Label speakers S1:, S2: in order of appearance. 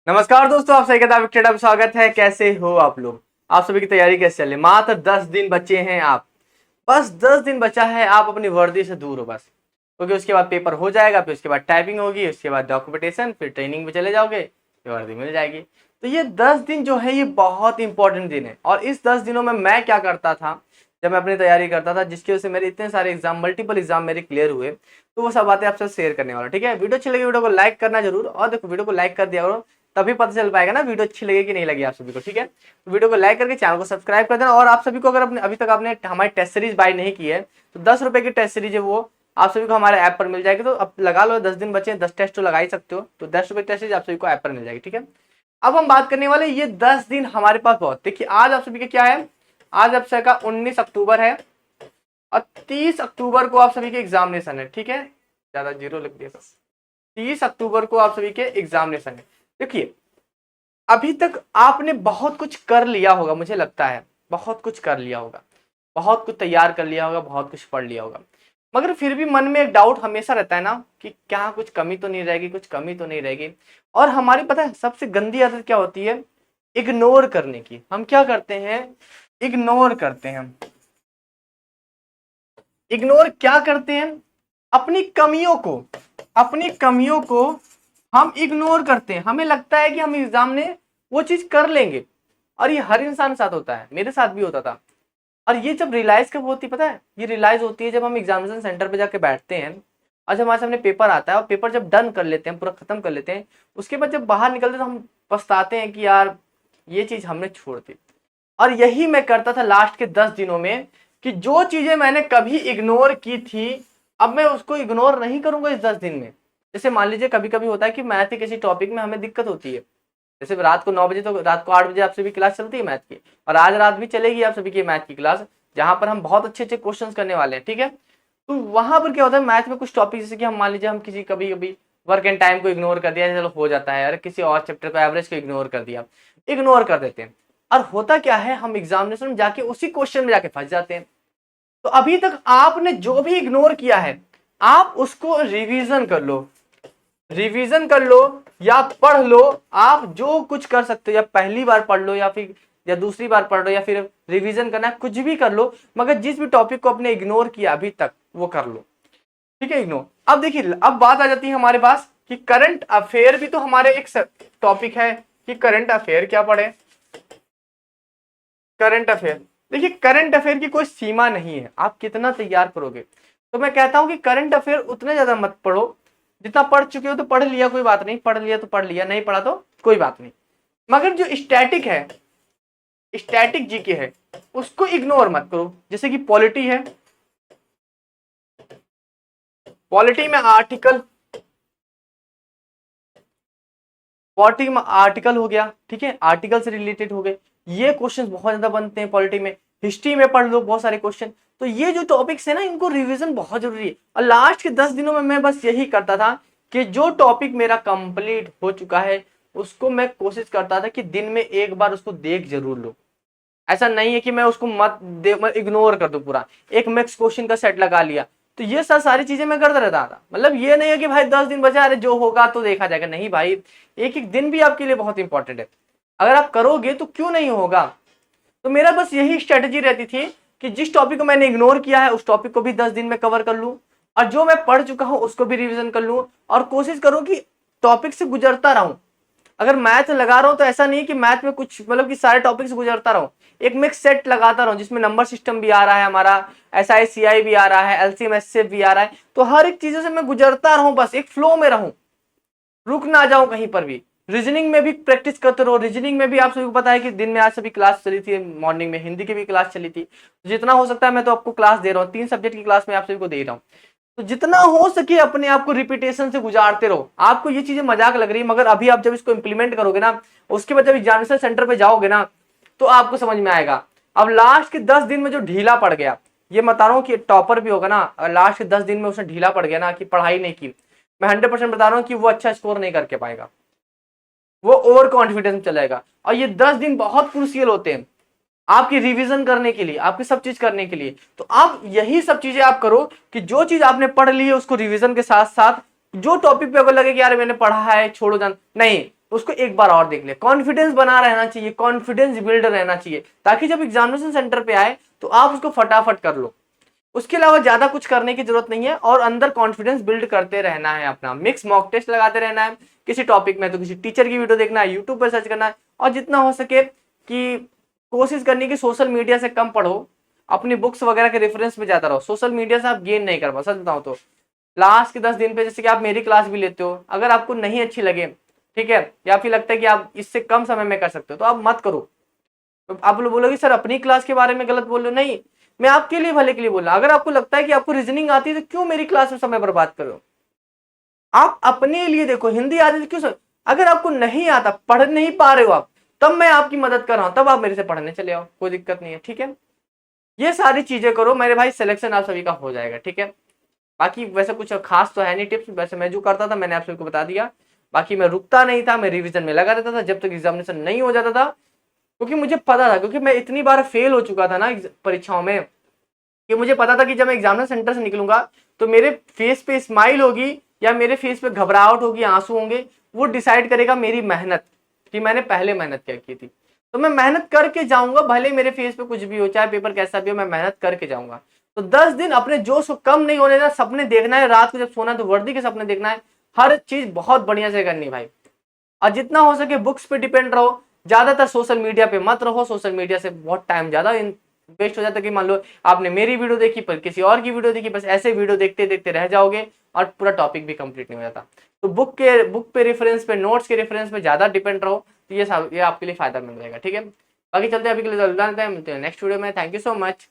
S1: नमस्कार दोस्तों, आप सभी का ट्रेडर में स्वागत है। कैसे हो आप लोग? आप सभी की तैयारी कैसे चल रही है? मात्र 10 दिन बचे हैं। आप बस 10 दिन बचा है। आप अपनी वर्दी से दूर हो बस, क्योंकि उसके बाद पेपर हो जाएगा, फिर उसके बाद टाइपिंग होगी, उसके बाद डॉक्यूमेंटेशन, फिर ट्रेनिंग में चले जाओगे, फिर वर्दी मिल जाएगी। तो ये 10 दिन जो है ये बहुत इंपॉर्टेंट दिन है। और इस 10 दिनों में मैं क्या करता था जब मैं अपनी तैयारी करता था, जिसकी वजह से मेरे इतने सारे एग्जाम, मल्टीपल एग्जाम मेरे क्लियर हुए, तो वो सब बातें आपसे शेयर करने वाला। ठीक है, वीडियो अच्छी लगी वीडियो को लाइक करना जरूर। और देखो, वीडियो को लाइक कर दिया करो, तभी पता चल पाएगा ना वीडियो अच्छी लगी कि नहीं लगी आप सभी को। ठीक है, तो वीडियो को लाइक करके चैनल को सब्सक्राइब कर देना। और आप सभी को अगर अपने अभी तक आपने हमारी टेस्ट सीरीज बाय नहीं की है, तो 10 रुपए की टेस्ट सीरीज है, वो आप सभी को हमारे ऐप पर मिल जाएगी। तो अब लगा लो, 10 दिन बचे हैं, 10 टेस्ट तो लगा ही सकते हो, तो 10 रुपए टेस्ट सीरीज आप सभी को ऐप पर मिल जाएगी। ठीक है, अब हम बात करने वाले ये 10 दिन हमारे पास बहुत। देखिए, आज आप सभी का क्या है, आज आप सभी का 19 अक्टूबर है और 30 अक्टूबर को आप सभी के एग्जामिनेशन है। ठीक है, ज्यादा जीरो लिख दिया, 30 अक्टूबर को आप सभी के एग्जामिनेशन है। देखिए, अभी तक आपने बहुत कुछ कर लिया होगा, मुझे लगता है बहुत कुछ कर लिया होगा, बहुत कुछ तैयार कर लिया होगा, बहुत कुछ पढ़ लिया होगा, मगर फिर भी मन में एक डाउट हमेशा रहता है ना कि क्या कुछ कमी तो नहीं रहेगी, कुछ कमी तो नहीं रहेगी। और हमारी पता है सबसे गंदी आदत क्या होती है? इग्नोर करने की। हम क्या करते हैं? इग्नोर करते हैं। इग्नोर क्या करते हैं? अपनी कमियों को, अपनी कमियों को हम इग्नोर करते हैं। हमें लगता है कि हम एग्जाम में वो चीज कर लेंगे, और ये हर इंसान के साथ होता है, मेरे साथ भी होता था। और ये जब रियलाइज कब होती पता है? ये रियलाइज होती है जब हम एग्जामिनेशन सेंटर पे जाके बैठते हैं और जब हमारे सामने पेपर आता है और पेपर जब डन कर लेते हैं, पूरा खत्म कर लेते हैं, उसके बाद जब बाहर निकलते हैं तो हम पछताते हैं कि यार ये चीज हमने छोड़ दी। और यही मैं करता था लास्ट के 10 दिनों में, कि जो चीजें मैंने कभी इग्नोर की थी, अब मैं उसको इग्नोर नहीं करूंगा इस 10 दिन में। जैसे मान लीजिए कभी कभी होता है कि मैथ के किसी टॉपिक में हमें दिक्कत होती है, जैसे रात को 9 बजे तो रात को 8 बजे आप सभी क्लास चलती है मैथ की, और आज रात भी चलेगी आप सभी की मैथ की क्लास, जहां पर हम बहुत अच्छे अच्छे क्वेश्चंस करने वाले हैं। ठीक है, तो वहां पर क्या होता है, मैथ में कुछ टॉपिक जैसे कि हम मान लीजिए हम किसी कभी कभी वर्क एंड टाइम को इग्नोर कर दिया, चलो हो जाता है, अरे किसी और चैप्टर को, एवरेज को इग्नोर कर दिया, इग्नोर कर देते हैं। और होता क्या है, हम एग्जामिनेशन में जाके उसी क्वेश्चन में जाके फंस जाते हैं। तो अभी तक आपने जो भी इग्नोर किया है, आप उसको रिवीजन कर लो, रिवीजन कर लो या पढ़ लो। आप जो कुछ कर सकते हो, या पहली बार पढ़ लो, या फिर या दूसरी बार पढ़ लो, या फिर रिवीजन करना है, कुछ भी कर लो, मगर जिस भी टॉपिक को आपने इग्नोर किया अभी तक वो कर लो। ठीक है, इग्नोर। अब देखिए, अब बात आ जाती है हमारे पास कि करंट अफेयर भी तो हमारे एक टॉपिक है, कि करंट अफेयर क्या पढ़े। करंट अफेयर, देखिए करंट अफेयर की कोई सीमा नहीं है, आप कितना तैयार करोगे। तो मैं कहता हूं कि करंट अफेयर उतने ज्यादा मत पढ़ो, जितना पढ़ चुके हो तो पढ़ लिया, कोई बात नहीं, पढ़ लिया तो पढ़ लिया, नहीं पढ़ा तो कोई बात नहीं। मगर जो स्टैटिक है, स्टैटिक जीके है, उसको इग्नोर मत करो। जैसे कि पॉलिटी है, पॉलिटी में आर्टिकल, पॉलिटी में आर्टिकल हो गया। ठीक है, आर्टिकल से रिलेटेड हो गए, ये क्वेश्चन बहुत ज्यादा बनते हैं पॉलिटी में। हिस्ट्री में पढ़ लो बहुत सारे क्वेश्चन। तो ये जो टॉपिक्स है ना, इनको रिवीजन बहुत जरूरी है। और लास्ट के 10 दिनों में मैं बस यही करता था कि जो टॉपिक मेरा कंप्लीट हो चुका है उसको मैं कोशिश करता था कि दिन में एक बार उसको देख जरूर लो। ऐसा नहीं है कि मैं उसको मत इग्नोर कर दूं पूरा, एक मैक्स क्वेश्चन का सेट लगा लिया। तो ये सारी चीजें मैं करता रहता था। मतलब ये नहीं है कि भाई 10 दिन बचा, अरे जो होगा तो देखा जाएगा, नहीं भाई, एक एक दिन भी आपके लिए बहुत इंपॉर्टेंट है। अगर आप करोगे तो क्यों नहीं होगा। तो मेरा बस यही स्ट्रेटेजी रहती थी कि जिस टॉपिक को मैंने इग्नोर किया है उस टॉपिक को भी 10 दिन में कवर कर लूं, और जो मैं पढ़ चुका हूं उसको भी रिवीजन कर लूं, और कोशिश करूं कि टॉपिक से गुजरता रहूं। अगर मैथ लगा रहा हूं तो ऐसा नहीं कि मैथ में कुछ मतलब कि सारे टॉपिक से गुजरता रहूं, एक मिक्स सेट लगाता रहूं जिसमें नंबर सिस्टम भी आ रहा है, हमारा SI CI भी आ रहा है, LCM HCF भी आ रहा है। तो हर एक चीजों से मैं गुजरता रहूं, बस एक फ्लो में रहूं, रुक ना जाऊं कहीं पर भी। रीजनिंग में भी प्रैक्टिस करते रहो। रीजनिंग में भी आप सभी को पता है कि दिन में आज सभी क्लास चली थी, मॉर्निंग में हिंदी की भी क्लास चली थी। जितना हो सकता है मैं तो आपको क्लास दे रहा हूँ, 3 सब्जेक्ट की क्लास में आप सभी को दे रहा हूँ। तो जितना हो सके अपने आप को रिपीटेशन से गुजारते रहो। आपको ये चीजें मजाक लग रही है, मगर अभी आप जब इसको इंप्लीमेंट करोगे ना, उसके बाद जब एग्जामिनेशन सेंटर पे जाओगे ना, तो आपको समझ में आएगा। अब लास्ट के 10 दिन में जो ढीला पड़ गया, ये बता रहा हूँ कि टॉपर भी होगा ना, लास्ट के 10 दिन में उसने ढीला पड़ गया ना, कि पढ़ाई नहीं की, मैं 100% बता रहा हूँ कि वो अच्छा स्कोर नहीं करके पाएगा, वो ओवर कॉन्फिडेंस चलेगा। और ये 10 दिन बहुत क्रूशियल होते हैं आपकी रिवीजन करने के लिए, आपकी सब चीज करने के लिए। तो आप यही सब चीजें आप करो कि जो चीज आपने पढ़ ली है उसको रिवीजन के साथ साथ, जो टॉपिक पे अगर लगे कि यार मैंने पढ़ा है छोड़ो जान, नहीं, उसको एक बार और देख ले। कॉन्फिडेंस बना रहना चाहिए, कॉन्फिडेंस बिल्ड रहना चाहिए, ताकि जब एग्जामिनेशन सेंटर पे आए तो आप उसको फटाफट कर लो। उसके अलावा ज्यादा कुछ करने की जरूरत नहीं है, और अंदर कॉन्फिडेंस बिल्ड करते रहना है अपना। मिक्स मॉक टेस्ट लगाते रहना है, किसी टॉपिक में तो किसी टीचर की वीडियो देखना है, यूट्यूब पर सर्च करना है, और जितना हो सके कि कोशिश करनी कि सोशल मीडिया से कम पढ़ो, अपनी बुक्स वगैरह के रेफरेंस में ज्यादा रहो। सोशल मीडिया से आप गेन नहीं कर पाओ, सच बताऊं तो। लास्ट के 10 दिन पे, जैसे कि आप मेरी क्लास भी लेते हो, अगर आपको नहीं अच्छी लगे, ठीक है, या फिर लगता है कि आप इससे कम समय में कर सकते हो, तो आप मत करो। तो आप लोग बोलोगे सर अपनी क्लास के बारे में गलत बोल रहे हो। नहीं, मैं आपके लिए भले के लिए बोल रहा हूं। अगर आपको लगता है कि आपको रीजनिंग आती है तो क्यों मेरी क्लास में समय बर्बाद करो। आप अपने लिए देखो, हिंदी आती है क्यों सर, अगर आपको नहीं आता, पढ़ नहीं पा रहे हो आप, तब मैं आपकी मदद कर रहा हूं, तब आप मेरे से पढ़ने चले आओ, कोई दिक्कत नहीं है, ठीक है। ये सारी चीजें करो मेरे भाई, सिलेक्शन आप सभी का हो जाएगा, ठीक है। बाकी वैसे कुछ खास तो है नहीं टिप्स, वैसे मैं जो करता था मैंने आप सभी को बता दिया। बाकी मैं रुकता नहीं था, मैं रिवीजन में लगा रहता था जब तक एग्जामिनेशन नहीं हो जाता था, क्योंकि मुझे पता था, क्योंकि मैं इतनी बार फेल हो चुका था ना परीक्षाओं में, कि मुझे पता था कि जब मैं एग्जामिनेशन सेंटर से निकलूंगा तो मेरे फेस पे स्माइल होगी या मेरे फेस पे घबराहट होगी, आंसू होंगे, वो डिसाइड करेगा मेरी मेहनत, कि मैंने पहले मेहनत क्या की थी। तो मैं मेहनत करके जाऊंगा, भले मेरे फेस पे कुछ भी हो, चाहे पेपर कैसा भी हो, मैं मेहनत करके जाऊंगा। तो 10 दिन अपने जोश को कम नहीं होने देना, सपने देखना है, रात को जब सोना है तो वर्दी के सपने देखना है, हर चीज बहुत बढ़िया से करनी भाई। और जितना हो सके बुक्स पे डिपेंड रहो, ज्यादातर सोशल मीडिया पे मत रहो। सोशल मीडिया से बहुत टाइम ज्यादा वेस्ट हो जाता है, कि मान लो आपने मेरी वीडियो देखी पर किसी और की वीडियो देखी, बस ऐसे वीडियो देखते देखते रह जाओगे और पूरा टॉपिक भी कंप्लीट नहीं हो जाता। तो बुक पे रेफरेंस पे, नोट्स के रेफरेंस पे ज्यादा डिपेंड रहो, तो ये आपके लिए फायदा मिल जाएगा, ठीक है। बाकी चलते हैं, अभी के लिए मिलते हैं नेक्स्ट वीडियो में। Thank you so much.